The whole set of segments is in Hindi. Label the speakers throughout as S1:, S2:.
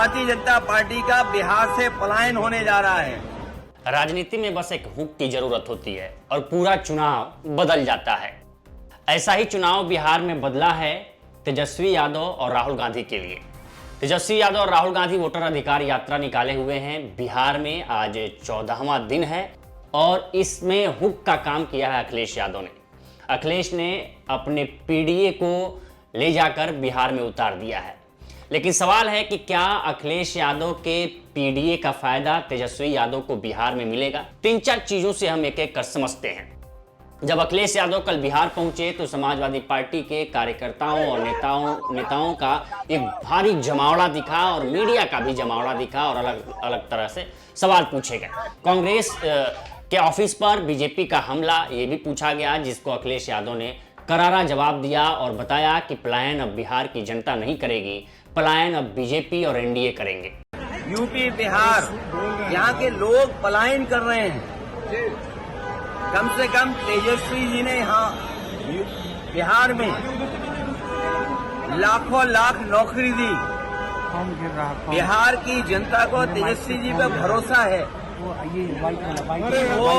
S1: भारतीय जनता पार्टी का बिहार से पलायन होने जा रहा है।
S2: राजनीति में बस एक हुक की जरूरत होती है और पूरा चुनाव बदल जाता है। ऐसा ही चुनाव बिहार में बदला है तेजस्वी यादव और राहुल गांधी के लिए। तेजस्वी यादव और राहुल गांधी वोटर अधिकार यात्रा निकाले हुए हैं बिहार में। आज 14वां दिन है और इसमें हुक का काम किया है अखिलेश यादव ने। अखिलेश ने अपने पीडीए को ले जाकर बिहार में उतार दिया है। लेकिन सवाल है कि क्या अखिलेश यादव के पीडीए का फायदा तेजस्वी यादव को बिहार में मिलेगा? 3-4 चीजों से हम एक एक कर समझते हैं। जब अखिलेश यादव कल बिहार पहुंचे तो समाजवादी पार्टी के कार्यकर्ताओं और नेताओं का एक भारी जमावड़ा दिखा और मीडिया का भी जमावड़ा दिखा और अलग अलग तरह से सवाल पूछे गए। कांग्रेस के ऑफिस पर बीजेपी का हमला ये भी पूछा गया, जिसको अखिलेश यादव ने करारा जवाब दिया और बताया कि पलायन अब बिहार की जनता नहीं करेगी, पलायन अब बीजेपी और एनडीए करेंगे।
S1: यूपी बिहार यहाँ के लोग पलायन कर रहे हैं। कम से कम तेजस्वी जी ने यहाँ बिहार में लाखों लाख नौकरी दी। बिहार की जनता को तेजस्वी जी पे भरोसा है, वो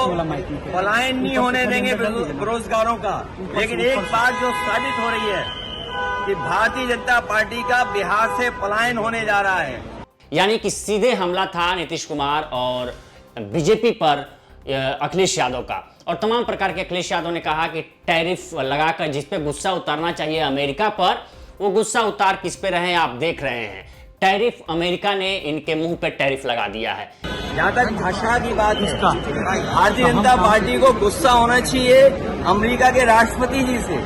S1: पलायन नहीं होने देंगे बेरोजगारों का। लेकिन एक बात जो साबित हो रही है कि भारतीय जनता पार्टी का बिहार से पलायन होने जा रहा है।
S2: यानी कि सीधे हमला था नीतीश कुमार और बीजेपी पर अखिलेश यादव का। और तमाम प्रकार के अखिलेश यादव ने कहा कि टैरिफ लगाकर जिस पे गुस्सा उतारना चाहिए अमेरिका पर, वो गुस्सा उतार किस पे रहे आप देख रहे हैं। टैरिफ अमेरिका ने इनके मुंह पे टैरिफ लगा दिया है।
S1: जहाँ तक भाषा की बात है, भारतीय जनता पार्टी को गुस्सा होना चाहिए अमेरिका के राष्ट्रपति जी से।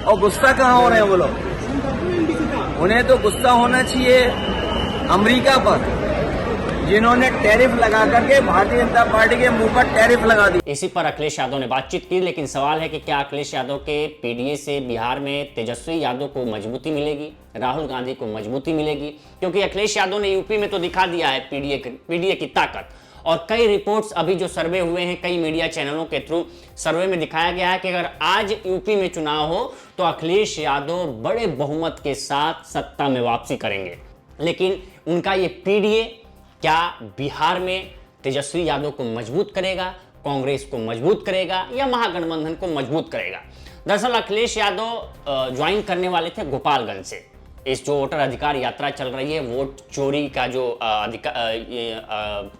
S1: और गुस्सा कहाँ हो रहे हैं वो लोग? उन्हें तो गुस्सा होना चाहिए अमेरिका पर, जिन्होंने टैरिफ लगा करके भारतीय जनता पार्टी के मुंह पर टैरिफ लगा दी।
S2: इसी पर अखिलेश यादव ने बातचीत की। लेकिन सवाल है कि क्या अखिलेश यादव के पीडीए से बिहार में तेजस्वी यादव को मजबूती मिलेगी, राहुल गांधी को मजबूती मिलेगी? क्योंकि अखिलेश यादव ने यूपी में तो दिखा दिया है पीडीए की ताकत। और कई रिपोर्ट्स अभी जो सर्वे हुए हैं, कई मीडिया चैनलों के थ्रू सर्वे में दिखाया गया है कि अगर आज यूपी में चुनाव हो तो अखिलेश यादव बड़े बहुमत के साथ सत्ता में वापसी करेंगे। लेकिन उनका ये पीडीए क्या बिहार में तेजस्वी यादव को मजबूत करेगा, कांग्रेस को मजबूत करेगा या महागठबंधन को मजबूत करेगा? दरअसल अखिलेश यादव ज्वाइन करने वाले थे गोपालगंज से। इस जो वोटर अधिकार यात्रा चल रही है, वोट चोरी का जो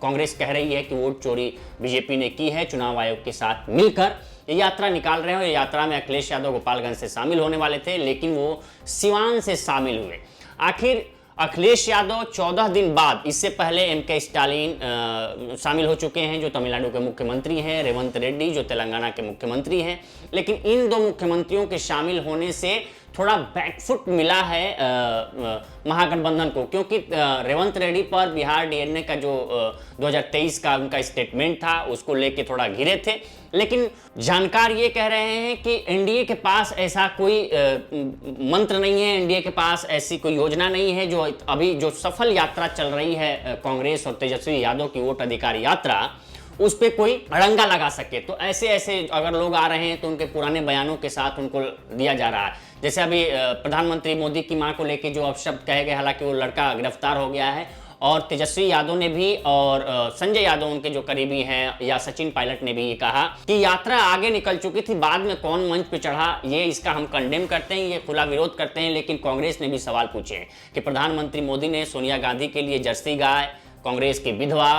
S2: कांग्रेस कह रही है कि वोट चोरी बीजेपी ने की है, चुनाव आयोग के साथ मिलकर ये यात्रा निकाल रहे हैं। और ये यात्रा में अखिलेश यादव गोपालगंज से शामिल होने वाले थे, लेकिन वो सिवान से शामिल हुए। आखिर अखिलेश यादव 14 दिन बाद, इससे पहले एमके स्टालिन शामिल हो चुके हैं जो तमिलनाडु के मुख्यमंत्री हैं, रेवंत रेड्डी जो तेलंगाना के मुख्यमंत्री हैं। लेकिन इन दो मुख्यमंत्रियों के शामिल होने से थोड़ा बैकफुट मिला है महागठबंधन को, क्योंकि रेवंत रेड्डी पर बिहार डीएनए का जो 2023 का उनका स्टेटमेंट था उसको लेके थोड़ा घिरे थे। लेकिन जानकार ये कह रहे हैं कि एनडीए के पास ऐसा कोई मंत्र नहीं है, एनडीए के पास ऐसी कोई योजना नहीं है जो अभी जो सफल यात्रा चल रही है कांग्रेस और तेजस्वी यादव की वोट अधिकार यात्रा, उस पर कोई अड़ंगा लगा सके। तो ऐसे अगर लोग आ रहे हैं तो उनके पुराने बयानों के साथ उनको दिया जा रहा है। जैसे अभी प्रधानमंत्री मोदी की मां को लेके जो अपशब्द कहे गए, हालांकि वो लड़का गिरफ्तार हो गया है। और तेजस्वी यादव ने भी और संजय यादव उनके जो करीबी हैं या सचिन पायलट ने भी ये कहा कि यात्रा आगे निकल चुकी थी, बाद में कौन मंच पे चढ़ा, ये इसका हम कंडेम करते हैं, ये खुला विरोध करते हैं। लेकिन कांग्रेस ने भी सवाल पूछे हैं कि प्रधानमंत्री मोदी ने सोनिया गांधी के लिए जर्सी गाय, कांग्रेस की विधवा,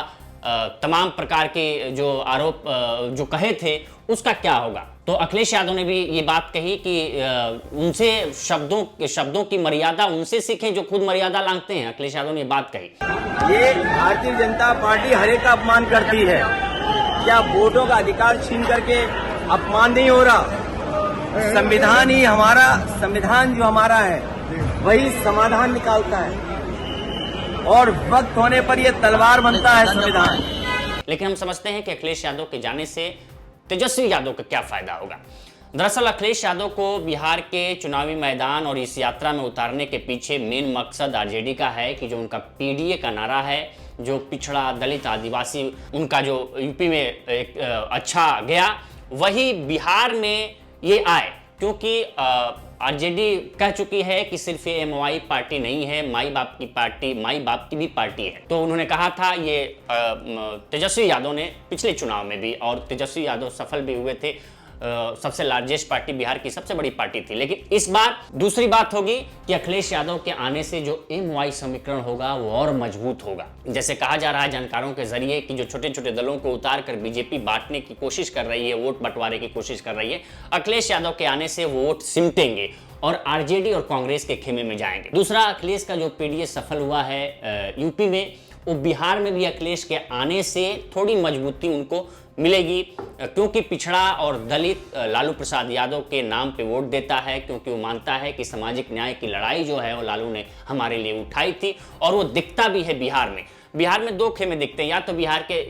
S2: तमाम प्रकार के जो आरोप जो कहे थे उसका क्या होगा? तो अखिलेश यादव ने भी ये बात कही कि उनसे शब्दों की मर्यादा उनसे सीखें जो खुद मर्यादा लांघते हैं। अखिलेश यादव ने बात कही।
S1: ये भारतीय जनता पार्टी हर एक का अपमान करती है। क्या वोटों का अधिकार छीन करके अपमान नहीं हो रहा? संविधान ही हमारा, संविधान जो हमारा है वही समाधान निकालता है और वक्त होने पर यह तलवार बनता है संविधान।
S2: लेकिन हम समझते हैं कि अखिलेश यादव के जाने से तेजस्वी यादव का क्या फायदा होगा। दरअसल अखिलेश यादव को बिहार के चुनावी मैदान और इस यात्रा में उतारने के पीछे मेन मकसद आरजेडी का है कि जो उनका पीडीए का नारा है, जो पिछड़ा, दलित, आदिवासी उनका जो यूपी में एक अच्छा गया, वही बिहार में ये आए। क्योंकि आरजेडी कह चुकी है कि सिर्फ ये एमओआई पार्टी नहीं है, माई बाप की पार्टी, माई बाप की भी पार्टी है। तो उन्होंने कहा था ये तेजस्वी यादव ने पिछले चुनाव में भी, और तेजस्वी यादव सफल भी हुए थे, सबसे लार्जेस्ट पार्टी, बिहार की सबसे बड़ी पार्टी थी। लेकिन इस बार दूसरी बात होगी कि अखिलेश यादव के आने से जो एमओआई समीकरण होगा वो और मजबूत होगा। जैसे कहा जा रहा है जानकारों के जरिए कि जो छोटे छोटे दलों को उतार कर बीजेपी बांटने की कोशिश कर रही है, वोट बंटवारे की कोशिश कर रही है, अखिलेश यादव के आने से वो वोट सिमटेंगे और आरजेडी और कांग्रेस के खेमे में जाएंगे। दूसरा, अखिलेश का जो पीडीए सफल हुआ है यूपी में, वो बिहार में भी अखिलेश के आने से थोड़ी मजबूती उनको मिलेगी, क्योंकि पिछड़ा और दलित लालू प्रसाद यादव के नाम पे वोट देता है, क्योंकि वो मानता है कि सामाजिक न्याय की लड़ाई जो है वो लालू ने हमारे लिए उठाई थी, और वो दिखता भी है बिहार में। बिहार में दो खेमे दिखते हैं,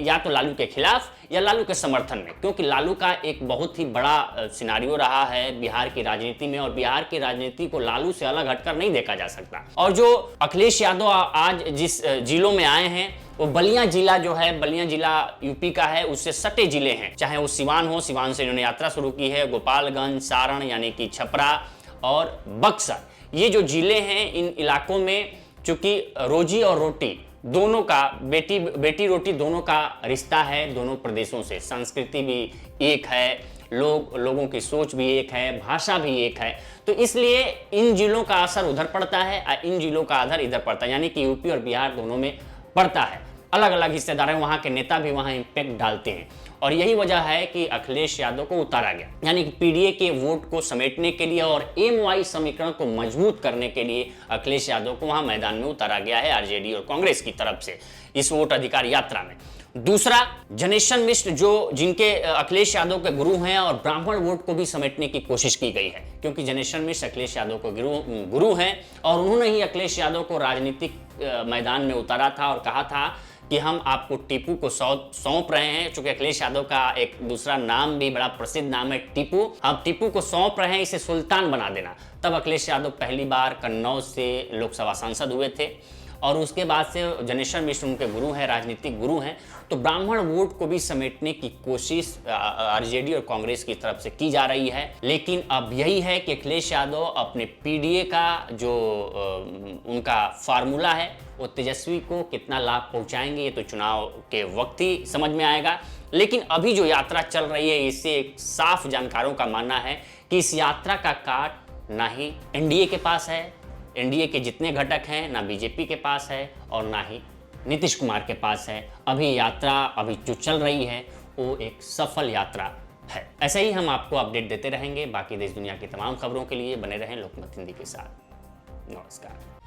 S2: या तो लालू के खिलाफ या लालू के समर्थन में, क्योंकि लालू का एक बहुत ही बड़ा सिनारियो रहा है बिहार की राजनीति में, और बिहार की राजनीति को लालू से अलग हटकर नहीं देखा जा सकता। और जो अखिलेश यादव आज जिस जिलों में आए हैं, वो बलिया जिला जो है, बलिया जिला यूपी का है, उससे सटे जिले हैं, चाहे वो सिवान हो, सिवान से इन्होंने यात्रा शुरू की है, गोपालगंज, सारण यानी कि छपरा और बक्सर, ये जो जिले हैं, इन इलाकों में चूंकि रोजी और रोटी दोनों का, बेटी रोटी दोनों का रिश्ता है, दोनों प्रदेशों से संस्कृति भी एक है, लोगों की सोच भी एक है, भाषा भी एक है, तो इसलिए इन जिलों का असर उधर पड़ता है और इन जिलों का असर इधर पड़ता है, यानी कि यूपी और बिहार दोनों में पड़ता है। अलग अलग हिस्सेदार हैं, वहाँ के नेता भी वहाँ इम्पैक्ट डालते हैं, और यही वजह है कि अखिलेश यादव को उतारा गया, यानी कि पीडीए के वोट को समेटने के लिए और एमओआई समीकरण को मजबूत करने के लिए अखिलेश यादव को वहाँ मैदान में उतारा गया है आरजेडी और कांग्रेस की तरफ से इस वोट अधिकार यात्रा में। दूसरा, जनेश्वर मिश्र जिनके अखिलेश यादव के गुरु हैं, और ब्राह्मण वोट को भी समेटने की कोशिश की गई है, क्योंकि जनेश्वर मिश्र अखिलेश यादव के गुरु हैं, और उन्होंने ही अखिलेश यादव को राजनीतिक मैदान में उतारा था और कहा था कि हम आपको टीपू को सौंप रहे हैं। चूंकि अखिलेश यादव का एक दूसरा नाम भी बड़ा प्रसिद्ध नाम है टीपू, हम टीपू को सौंप रहे हैं, इसे सुल्तान बना देना। तब अखिलेश यादव पहली बार कन्नौज से लोकसभा सांसद हुए थे, और उसके बाद से जनेश्वर मिश्र उनके गुरु हैं, राजनीतिक गुरु हैं। तो ब्राह्मण वोट को भी समेटने की कोशिश आरजेडी और कांग्रेस की तरफ से की जा रही है, लेकिन अब यही है कि अखिलेश यादव अपने पीडीए का जो उनका फार्मूला है वो तेजस्वी को कितना लाभ पहुंचाएंगे, ये तो चुनाव के वक्त ही समझ में आएगा। लेकिन अभी जो यात्रा चल रही है, इससे एक साफ जानकारों का मानना है कि इस यात्रा का काट ना ही एनडीए के पास है, एनडीए के जितने घटक हैं, ना बीजेपी के पास है और ना ही नीतीश कुमार के पास है। अभी यात्रा जो चल रही है वो एक सफल यात्रा है। ऐसे ही हम आपको अपडेट देते रहेंगे। बाकी देश दुनिया की तमाम खबरों के लिए बने रहें लोकमत हिंदी के साथ। नमस्कार।